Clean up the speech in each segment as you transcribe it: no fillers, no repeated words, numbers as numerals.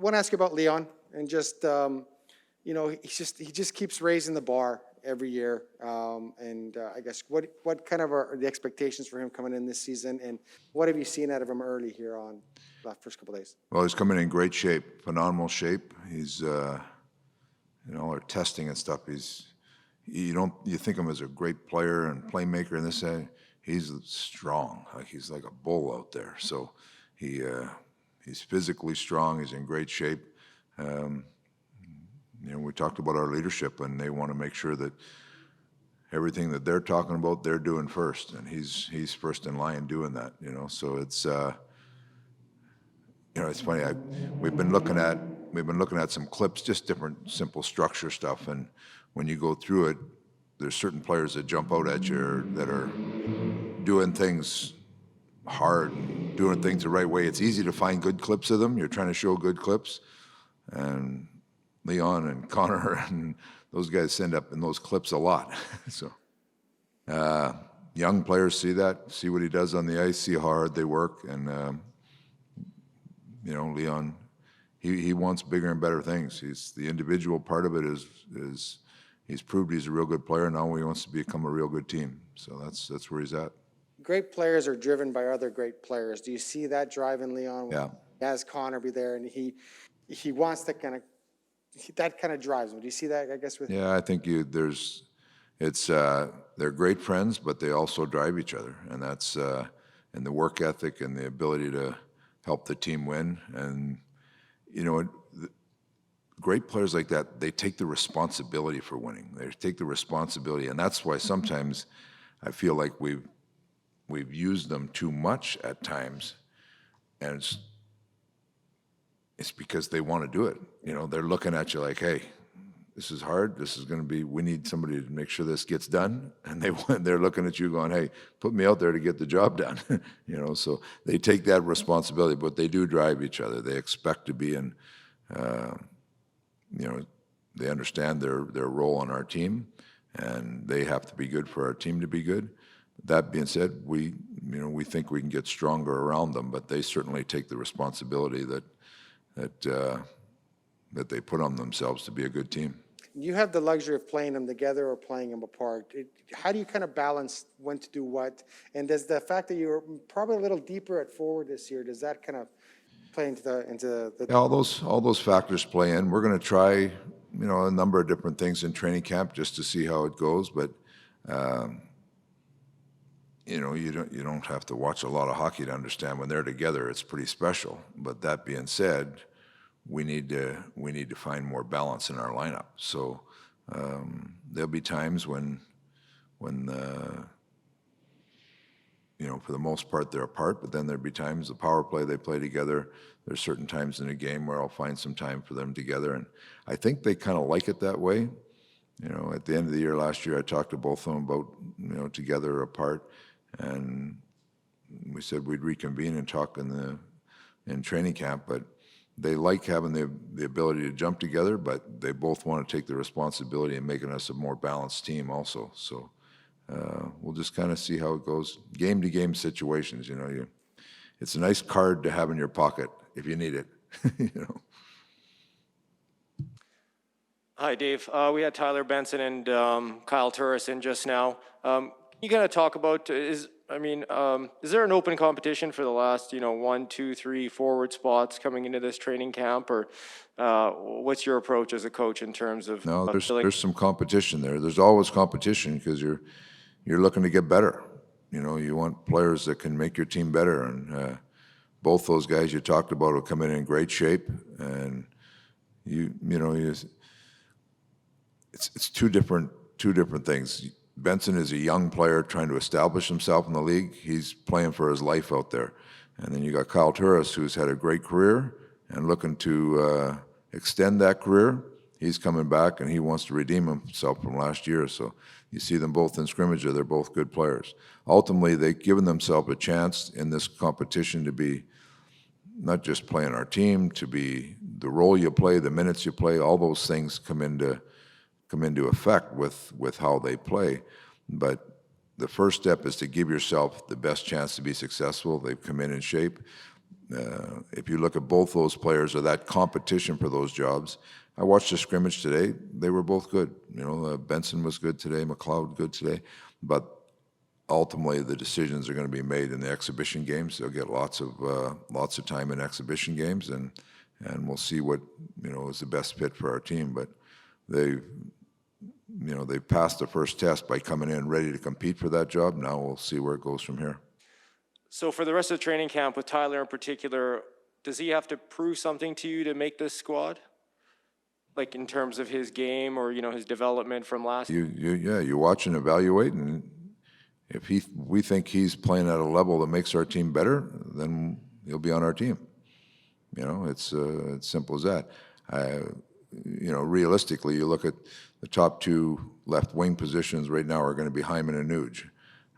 want to ask you about Leon and just, he just keeps raising the bar every year. I guess what kind of are the expectations for him coming in this season, and what have you seen out of him early here on the first couple of days? Well, he's coming in great shape, phenomenal shape. He's, our testing and stuff. You think of him as a great player and playmaker and this, he's strong. Like he's like a bull out there. So he's physically strong. He's in great shape. We talked about our leadership, and they want to make sure that everything that they're talking about, they're doing first, and he's first in line doing that. So it's it's funny. We've been looking at some clips, just different simple structure stuff, and when you go through it, there's certain players that jump out at you that are doing things hard and doing things the right way. It's easy to find good clips of them. You're trying to show good clips, and Leon and Connor and those guys end up in those clips a lot. So young players see that, see what he does on the ice, see how hard they work, and Leon, he wants bigger and better things. He's the individual part of it is he's proved he's a real good player. Now he wants to become a real good team. So that's where he's at. Great players are driven by other great players. Do you see that drive in Leon? Yeah. He has Connor be there, and he wants to that kind of drives him. Do you see that, I guess, with... Yeah, I think they're great friends, but they also drive each other, and that's and the work ethic and the ability to help the team win. And great players like that, they take the responsibility for winning. They take the responsibility, and that's why sometimes I feel like we've used them too much at times, and it's because they want to do it. They're looking at you like, hey, this is hard. This is going to be, we need somebody to make sure this gets done. And they're looking at you going, hey, put me out there to get the job done. So they take that responsibility, but they do drive each other. They expect to be in, they understand their role on our team, and they have to be good for our team to be good. That being said, we think we can get stronger around them, but they certainly take the responsibility that they put on themselves to be a good team. You have the luxury of playing them together or playing them apart. How do you kind of balance when to do what? And does the fact that you're probably a little deeper at forward this year, does that kind of play into the Yeah, all those factors play in. We're going to try a number of different things in training camp just to see how it goes, but you don't have to watch a lot of hockey to understand when they're together. It's pretty special. But that being said, we need to find more balance in our lineup. So there'll be times when for the most part they're apart, but then there'll be times the power play they play together. There's certain times in a game where I'll find some time for them together, and I think they kind of like it that way. At the end of the year last year, I talked to both of them about together or apart, and we said we'd reconvene and talk in training camp, but they like having the ability to jump together, but they both want to take the responsibility in making us a more balanced team also. So we'll just kind of see how it goes. Game-to-game situations, it's a nice card to have in your pocket if you need it. Hi, Dave. We had Tyler Benson and Kyle Turris in just now. Can you kind of talk about, is there an open competition for the last, 1, 2, 3 forward spots coming into this training camp, or what's your approach as a coach in terms of? No, there's some competition there. There's always competition because you're looking to get better. You want players that can make your team better, and both those guys you talked about will come in great shape, and it's two different things. Benson is a young player trying to establish himself in the league. He's playing for his life out there. And then you got Kyle Turris, who's had a great career and looking to extend that career. He's coming back, and he wants to redeem himself from last year. So you see them both in scrimmage. They're both good players. Ultimately, they've given themselves a chance in this competition to be not just playing our team, to be the role you play, the minutes you play, all those things come into effect with how they play. But the first step is to give yourself the best chance to be successful. They've come in shape. if you look at both those players or that competition for those jobs, I watched the scrimmage today. They were both good. Benson was good today, McLeod good today, but ultimately the decisions are going to be made in the exhibition games. They'll get lots of time in exhibition games, and we'll see what is the best fit for our team. But they've passed the first test by coming in ready to compete for that job. Now we'll see where it goes from here. So for the rest of the training camp, with Tyler in particular, does he have to prove something to you to make this squad? Like in terms of his game or, his development from last year? You watch and evaluate, and if we think he's playing at a level that makes our team better, then he'll be on our team. It's simple as that. Realistically, you look at the top two left wing positions right now are going to be Hyman and Nuge.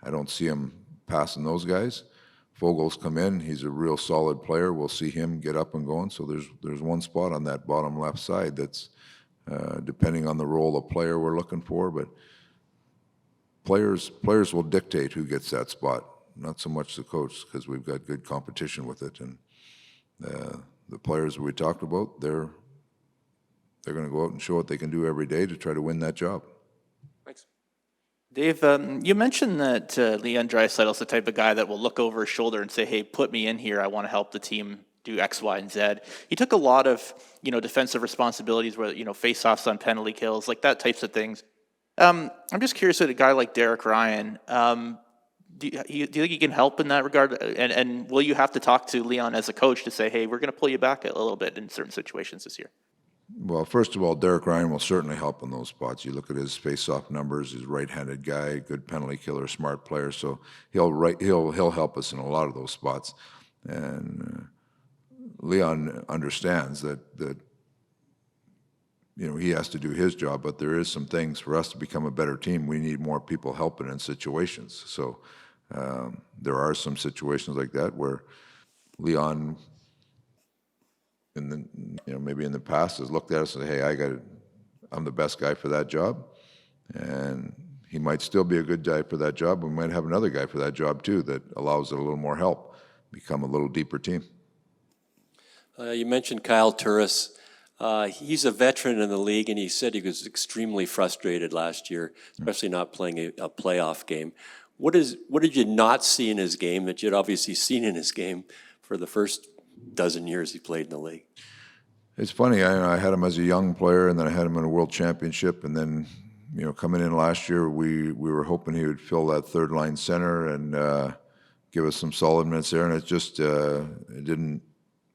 I don't see him passing those guys. Fogel's come in. He's a real solid player. We'll see him get up and going. So there's one spot on that bottom left side that's depending on the role of player we're looking for, but players will dictate who gets that spot, not so much the coach, because we've got good competition with it. And the players we talked about, they're going to go out and show what they can do every day to try to win that job. Thanks. Dave, you mentioned that Leon Draisaitl's the type of guy that will look over his shoulder and say, hey, put me in here. I want to help the team do X, Y, and Z. He took a lot of, defensive responsibilities where, face-offs on penalty kills, like that types of things. I'm just curious with a guy like Derek Ryan, do you think he can help in that regard? And will you have to talk to Leon as a coach to say, hey, we're going to pull you back a little bit in certain situations this year? Well, first of all, Derek Ryan will certainly help in those spots. You look at his face-off numbers; he's a right-handed guy, good penalty killer, smart player. So he'll help us in a lot of those spots. And Leon understands that he has to do his job, but there is some things for us to become a better team. We need more people helping in situations. So there are some situations like that where Leon, maybe in the past, has looked at us and said, hey, I'm the best guy for that job. And he might still be a good guy for that job. We might have another guy for that job too that allows it a little more help, become a little deeper team. You mentioned Kyle Turris. He's a veteran in the league, and he said he was extremely frustrated last year, especially not playing a playoff game. What did you not see in his game that you'd obviously seen in his game for the first dozen years he played in the league? It's funny. I had him as a young player, and then I had him in a World Championship, and then coming in last year, we were hoping he would fill that third line center and give us some solid minutes there, and it just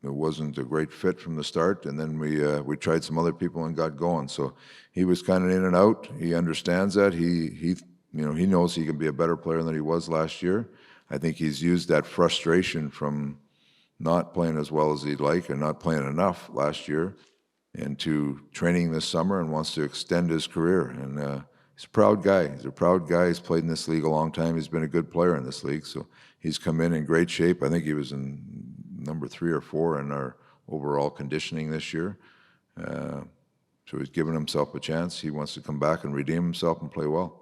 it wasn't a great fit from the start, and then we tried some other people and got going. So he was kind of in and out. He understands that. He knows he can be a better player than he was last year. I think he's used that frustration from not playing as well as he'd like and not playing enough last year into training this summer and wants to extend his career. And he's a proud guy. He's a proud guy. He's played in this league a long time. He's been a good player in this league. So he's come in great shape. I think he was in number 3 or 4 in our overall conditioning this year. So he's given himself a chance. He wants to come back and redeem himself and play well.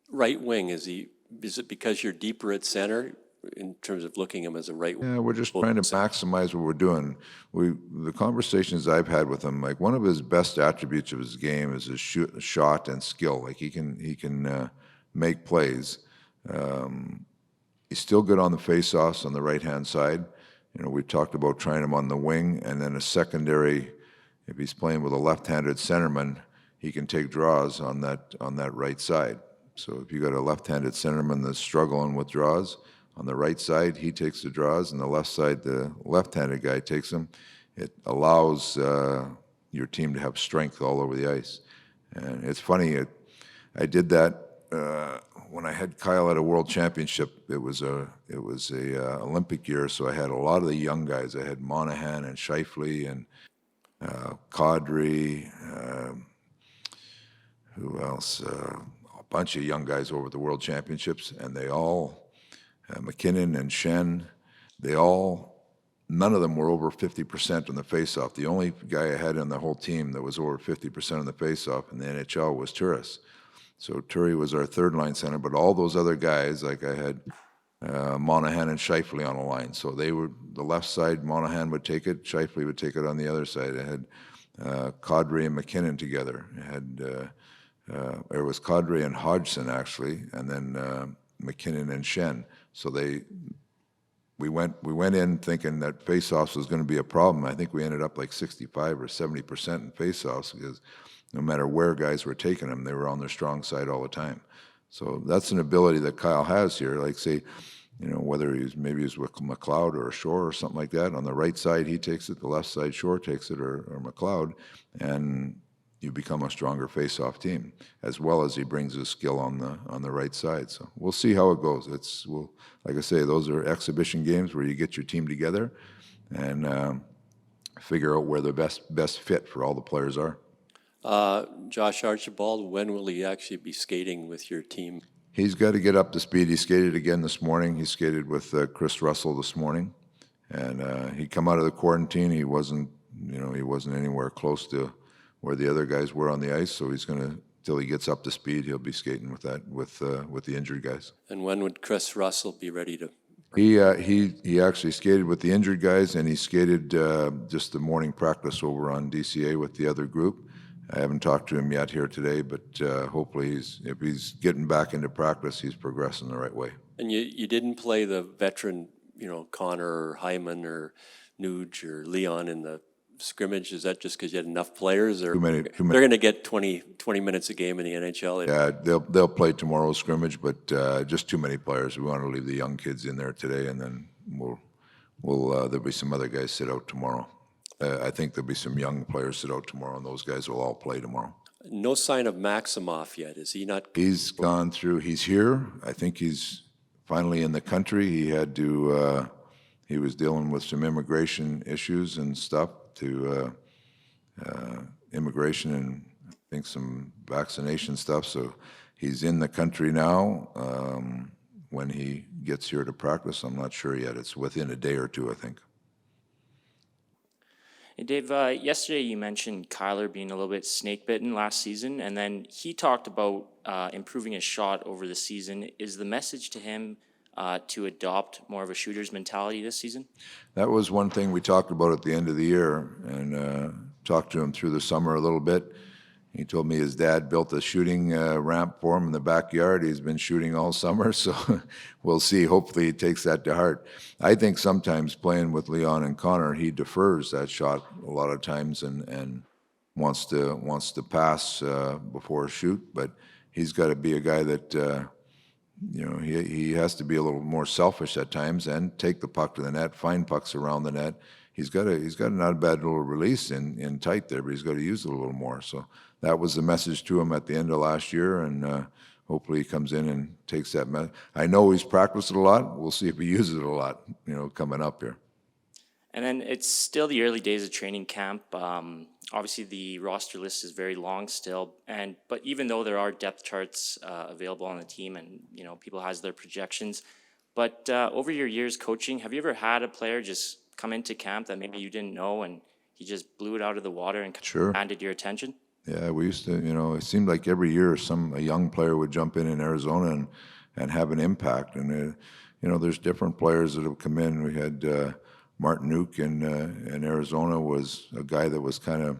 Right wing, is it because you're deeper at center in terms of looking at him as a right wing? Yeah, we're just trying to maximize what we're doing. The conversations I've had with him, like one of his best attributes of his game is his shot and skill. Like he can make plays. He's still good on the face-offs on the right-hand side. We talked about trying him on the wing, and then a secondary. If he's playing with a left-handed centerman, he can take draws on that right side. So if you got a left-handed centerman that's struggling with draws, on the right side he takes the draws, and the left side the left-handed guy takes them. It allows your team to have strength all over the ice. And it's funny, I did that. When I had Kyle at a World Championship, it was a Olympic year, so I had a lot of the young guys. I had Monahan and Scheifele and Kadri. Who else? A bunch of young guys over at the World Championships, and they all, McKinnon and Shen, none of them were over 50% on the faceoff. The only guy I had on the whole team that was over 50% on the faceoff in the NHL was Turris. So Turris was our third line center, but all those other guys, like I had Monahan and Scheifele on a line. So they were the left side, Monahan would take it, Scheifele would take it on the other side. It had Kadri and McKinnon together. It was Kadri and Hodgson, actually, and then McKinnon and Shen. So we went in thinking that faceoffs was going to be a problem. I think we ended up like 65 or 70% in faceoffs because no matter where guys were taking them, they were on their strong side all the time. So that's an ability that Kyle has here. Like, say, whether maybe he's with McLeod or Shore or something like that. On the right side, he takes it. The left side, Shore takes it, or McLeod, and you become a stronger face-off team, as well as he brings his skill on the right side. So we'll see how it goes. Like I say, those are exhibition games where you get your team together and figure out where the best fit for all the players are. Josh Archibald, when will he actually be skating with your team? He's got to get up to speed. He skated again this morning. He skated with Chris Russell this morning, and he'd come out of the quarantine. He wasn't anywhere close to where the other guys were on the ice. So he's going to, till he gets up to speed, he'll be skating with the injured guys. And when would Chris Russell be ready to? He actually skated with the injured guys, and he skated just the morning practice over on DCA with the other group. I haven't talked to him yet here today, but hopefully if he's getting back into practice, he's progressing the right way. And you didn't play the veteran, Connor or Hyman or Nuge or Leon in the scrimmage. Is that just because you had enough players, or Too many. They're going to get 20 minutes a game in the NHL? Yeah, they'll play tomorrow's scrimmage, but just too many players. We want to leave the young kids in there today, and then there'll be some other guys sit out tomorrow. I think there'll be some young players sit out tomorrow, and those guys will all play tomorrow. No sign of Maximoff yet. Is he not? He's gone through. He's here. I think he's finally in the country. He had to. He was dealing with some immigration issues and stuff to immigration and I think some vaccination stuff. So he's in the country now. When he gets here to practice, I'm not sure yet. It's within a day or two, I think. Hey Dave, yesterday you mentioned Kailer being a little bit snake bitten last season, and then he talked about improving his shot over the season. Is the message to him to adopt more of a shooter's mentality this season? That was one thing we talked about at the end of the year, and talked to him through the summer a little bit. He told me his dad built a shooting ramp for him in the backyard. He's been shooting all summer, so we'll see. Hopefully he takes that to heart. I think sometimes playing with Leon and Connor, he defers that shot a lot of times and wants to pass before shoot, but he's got to be a guy that he has to be a little more selfish at times and take the puck to the net, find pucks around the net. He's got a not a bad little release in tight there, but he's got to use it a little more. So that was the message to him at the end of last year, and hopefully he comes in and takes that message. I know he's practiced it a lot. We'll see if he uses it a lot, coming up here. And then it's still the early days of training camp. Obviously, the roster list is very long still, but even though there are depth charts available on the team, and people has their projections, but over your years coaching, have you ever had a player just come into camp that maybe you didn't know and he just blew it out of the water and Sure. commanded your attention? Yeah, we used to, it seemed like every year a young player would jump in Arizona and have an impact. And, there's different players that have come in. We had Martin Nuke in Arizona was a guy that was kind of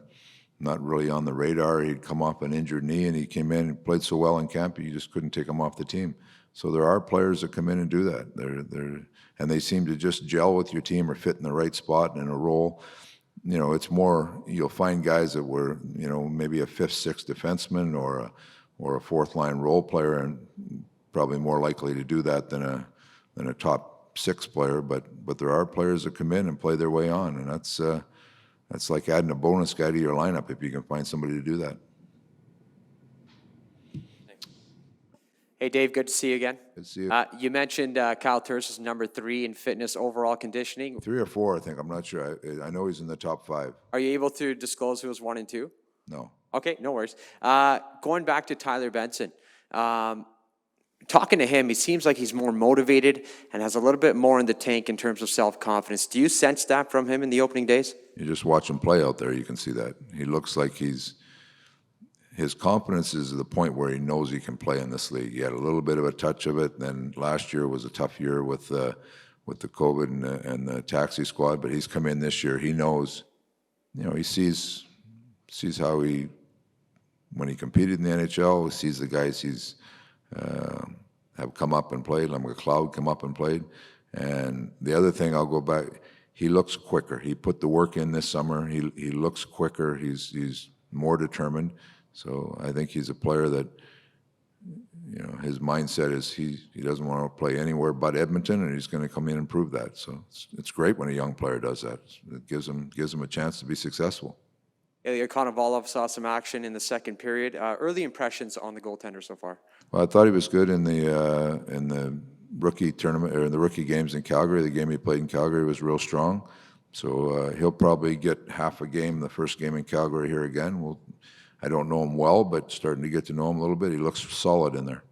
not really on the radar. He'd come off an injured knee, and he came in and played so well in camp, you just couldn't take him off the team. So there are players that come in and do that. And they seem to just gel with your team or fit in the right spot and in a role. It's more, you'll find guys that were, maybe a fifth, sixth defenseman or a fourth line role player, and probably more likely to do that than a top six player. But there are players that come in and play their way on, and that's like adding a bonus guy to your lineup if you can find somebody to do that. Hey, Dave, good to see you again. Good to see you. You mentioned Kyle Turris is number 3 in fitness overall conditioning. 3 or 4, I think. I'm not sure. I know he's in the top 5. Are you able to disclose who was 1 and 2? No. Okay, no worries. Going back to Tyler Benson, talking to him, he seems like he's more motivated and has a little bit more in the tank in terms of self-confidence. Do you sense that from him in the opening days? You just watch him play out there, you can see that. He looks like his confidence is at the point where he knows he can play in this league. He had a little bit of a touch of it. Then last year was a tough year with the COVID and the taxi squad. But he's come in this year. He knows, he sees how when he competed in the NHL, he sees the guys he's have come up and played. Like McLeod come up and played. And the other thing, I'll go back. He looks quicker. He put the work in this summer. He looks quicker. He's more determined. So I think he's a player that, his mindset is he doesn't want to play anywhere but Edmonton, and he's going to come in and prove that. So it's great when a young player does that. It gives him a chance to be successful. Ilya Konovalov saw some action in the second period. Early impressions on the goaltender so far? Well, I thought he was good in the rookie tournament or in the rookie games in Calgary. The game he played in Calgary was real strong. So he'll probably get half a game, the first game in Calgary here again. I don't know him well, but starting to get to know him a little bit. He looks solid in there.